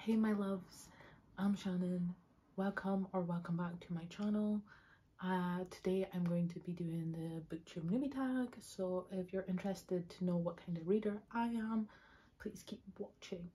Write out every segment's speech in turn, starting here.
Hey my loves, I'm Shannon. Welcome back to my channel. Today I'm going to be doing the Booktube newbie tag, so if you're interested to know what kind of reader I am, please keep watching.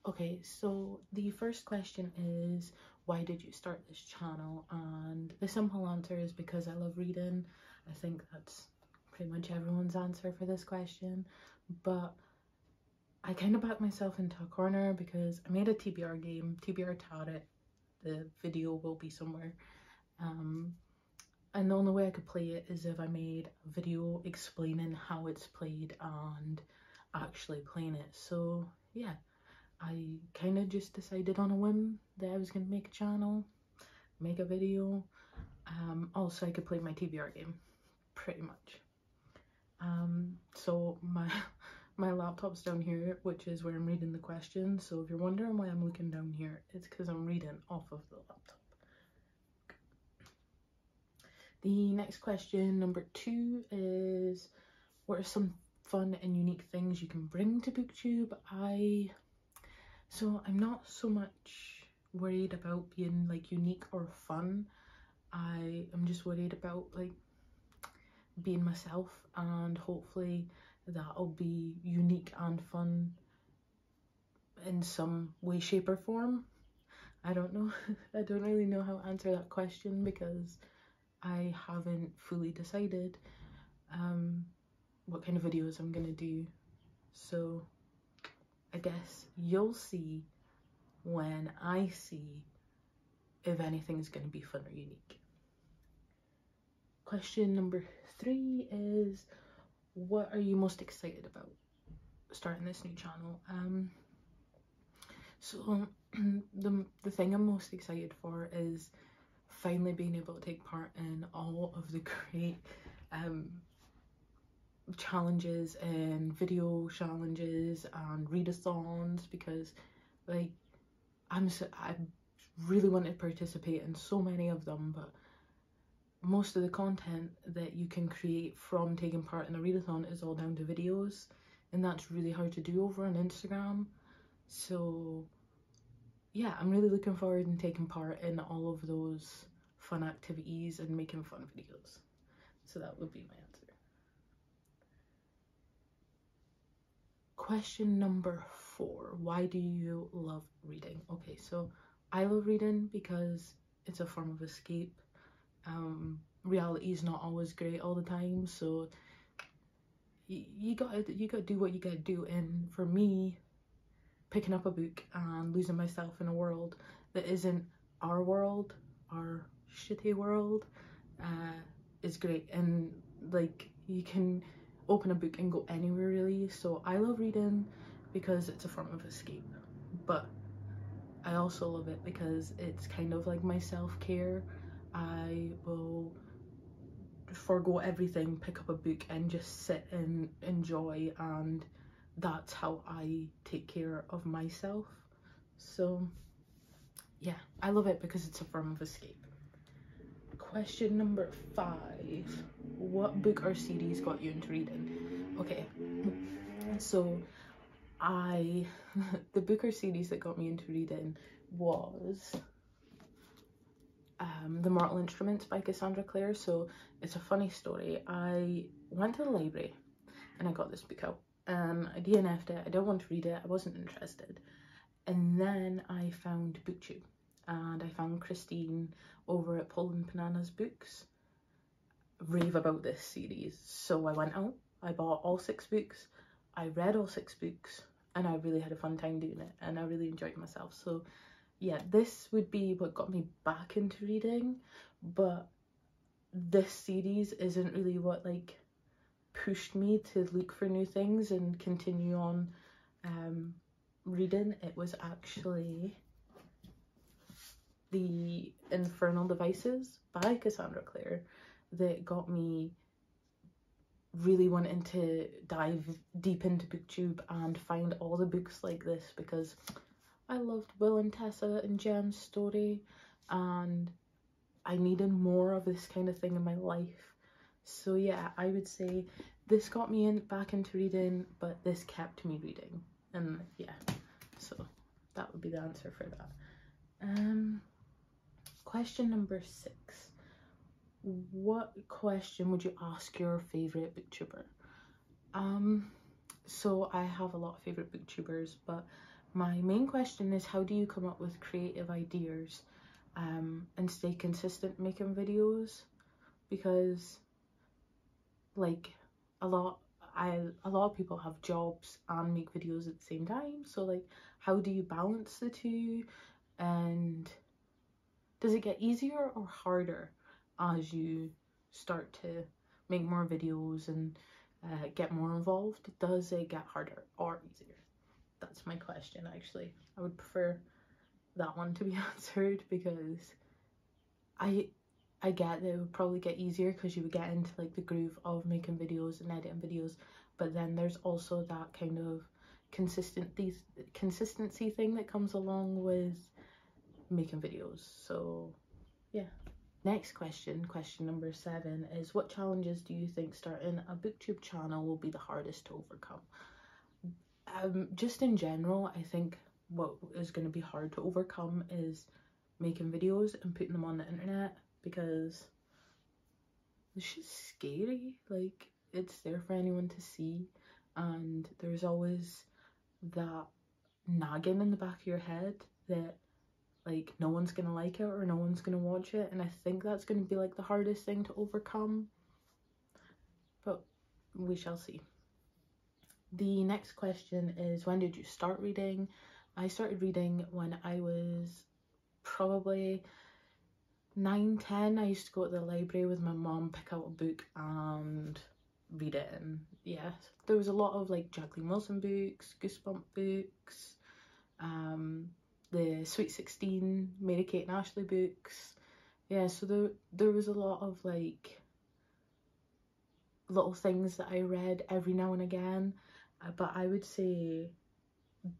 Okay, so the first question is, why did you start this channel? And the simple answer is because I love reading. I think that's pretty much everyone's answer for this question, but I kind of backed myself into a corner because I made a TBR game, TBR Tarot. The video will be somewhere, and the only way I could play it is if I made a video explaining how it's played and actually playing it. So yeah, I kind of just decided on a whim that I was going to make a channel, make a video, also I could play my TBR game, pretty much. So my laptop's down here, which is where I'm reading the questions, so if you're wondering why I'm looking down here, it's because I'm reading off of the laptop. The next question, number 2, is what are some fun and unique things you can bring to Booktube? So I'm not so much worried about being like unique or fun. I am just worried about like being myself, and hopefully that'll be unique and fun in some way, shape or form. I don't know. I don't really know how to answer that question because I haven't fully decided what kind of videos I'm gonna do. So I guess you'll see when I see if anything's going to be fun or unique. Question number 3 is, what are you most excited about starting this new channel? So the thing I'm most excited for is finally being able to take part in all of the great challenges and video challenges and readathons, because like I really want to participate in so many of them, but most of the content that you can create from taking part in a readathon is all down to videos, and that's really hard to do over on Instagram. So yeah, I'm really looking forward to taking part in all of those fun activities and making fun videos. So that would be my answer. Question number 4, why do you love reading? Okay, so I love reading because it's a form of escape. Reality is not always great all the time, so you gotta do what you gotta do. And for me, picking up a book and losing myself in a world that isn't our world, our shitty world, is great. And like, you can open a book and go anywhere really. So I love reading because it's a form of escape, but I also love it because it's kind of like my self-care. I will forego everything, pick up a book and just sit and enjoy, and that's how I take care of myself. So yeah, I love it because it's a form of escape. Question number 5, what book or series got you into reading? Okay, so the book or series that got me into reading was The Mortal Instruments by Cassandra Clare. So it's a funny story. I went to the library and I got this book out. I DNF'd it. I don't want to read it. I wasn't interested. And then I found Booktube, and I found Christine over at Poland Bananas Books rave about this series. So I went out, I bought all 6 books, I read all 6 books, and I really had a fun time doing it, and I really enjoyed myself. So yeah, this would be what got me back into reading, but this series isn't really what like pushed me to look for new things and continue on reading. It was actually The Infernal Devices by Cassandra Clare that got me really wanting to dive deep into Booktube and find all the books like this, because I loved Will and Tessa and Jem's story, and I needed more of this kind of thing in my life. So yeah, I would say this got me back into reading, but this kept me reading. And yeah, so that would be the answer for that. Question number 6. What question would you ask your favorite booktuber? So I have a lot of favorite booktubers, but my main question is, how do you come up with creative ideas and stay consistent making videos? Because like a lot of people have jobs and make videos at the same time, so like how do you balance the two, and does it get easier or harder as you start to make more videos and get more involved? Does it get harder or easier? That's my question, actually. I would prefer that one to be answered, because I get that it would probably get easier because you would get into like the groove of making videos and editing videos, but then there's also that kind of consistency thing that comes along with making videos. So yeah. Next question number 7, is what challenges do you think starting a booktube channel will be the hardest to overcome? Just in general, I think what is going to be hard to overcome is making videos and putting them on the internet, because it's just scary. Like, it's there for anyone to see, and there's always that nagging in the back of your head that like no one's gonna like it or no one's gonna watch it, and I think that's gonna be like the hardest thing to overcome, but we shall see. The next question is, when did you start reading? I started reading when I was probably 9, 10. I used to go to the library with my mom, pick out a book and read it, and yeah, there was a lot of like Jacqueline Wilson books, Goosebump books, the Sweet 16 Mary Kate and Ashley books. Yeah, so there was a lot of like little things that I read every now and again, but I would say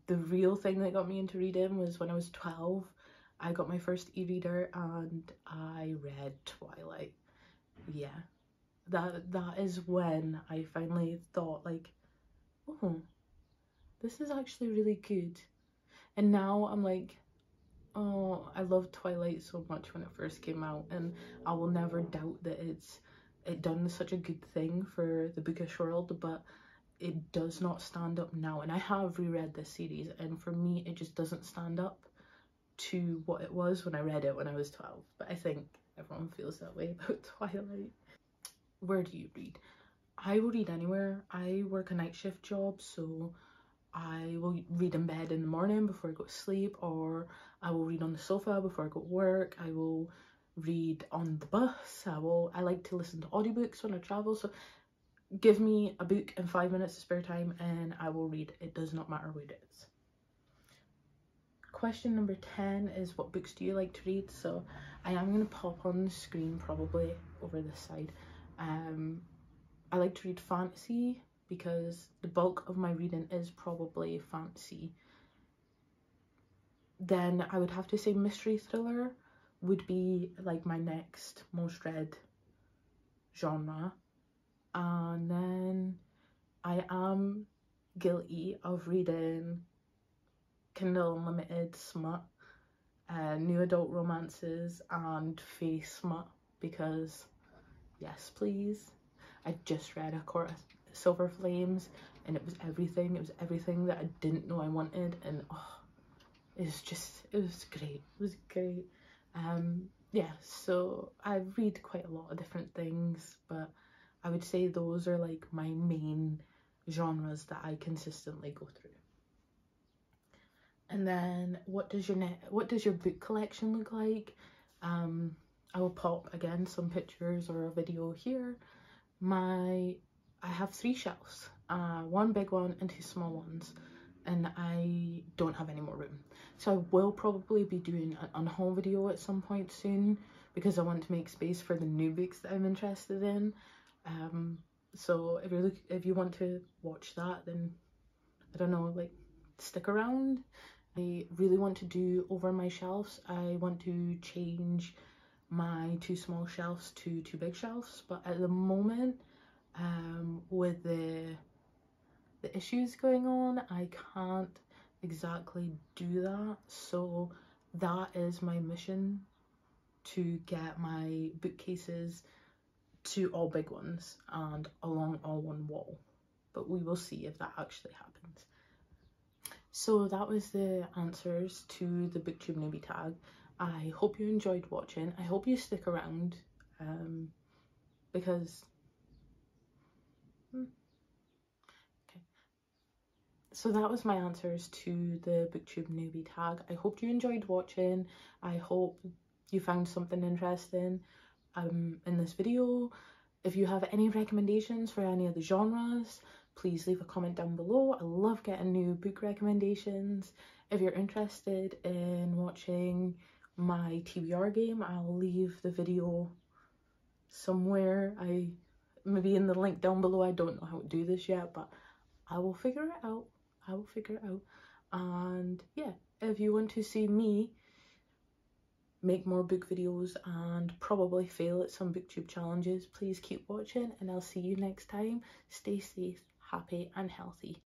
the real thing that got me into reading was when I was 12. I got my first e-reader and I read Twilight. Yeah, that is when I finally thought like, oh, this is actually really good. And now I'm like, oh, I loved Twilight so much when it first came out, and I will never doubt that it done such a good thing for the bookish world, but it does not stand up now. And I have reread this series, and for me it just doesn't stand up to what it was when I read it when I was 12. But I think everyone feels that way about Twilight. Where do you read? I will read anywhere. I work a night shift job, so I will read in bed in the morning before I go to sleep, or I will read on the sofa before I go to work. I will read on the bus. I like to listen to audiobooks when I travel, so give me a book and 5 minutes of spare time and I will read. It does not matter what it is. Question number 10 is, what books do you like to read? So I am going to pop on the screen probably over this side. I like to read fantasy because the bulk of my reading is probably fantasy. Then I would have to say mystery thriller would be like my next most read genre. And then I am guilty of reading Kindle Unlimited smut, new adult romances and fairy smut, because yes please. I just read A Court of Silver Flames and it was everything. It was everything that I didn't know I wanted, and oh, it was great. It was great. Yeah, so I read quite a lot of different things, but I would say those are like my main genres that I consistently go through. And then what does your book collection look like? I will pop again some pictures or a video here. I have 3 shelves, 1 big one and 2 small ones, and I don't have any more room. So I will probably be doing an unhaul video at some point soon, because I want to make space for the new books that I'm interested in. So if you want to watch that, then I don't know, like, stick around. I really want to do over my shelves. I want to change my 2 small shelves to 2 big shelves, but at the moment, with the issues going on, I can't exactly do that. So that is my mission, to get my bookcases to all big ones and along all one wall, but we will see if that actually happens. So that was the answers to the Booktube newbie tag. I hope you enjoyed watching. I hope you stick around, because okay. So that was my answers to the Booktube newbie tag. I hope you enjoyed watching. I hope you found something interesting in this video. If you have any recommendations for any of the genres, please leave a comment down below. I love getting new book recommendations. If you're interested in watching my TBR game, I'll leave the video somewhere. Maybe in the link down below. I don't know how to do this yet, but I will figure it out. I will figure it out. And yeah, if you want to see me make more book videos and probably fail at some booktube challenges, please keep watching, and I'll see you next time. Stay safe, happy and healthy.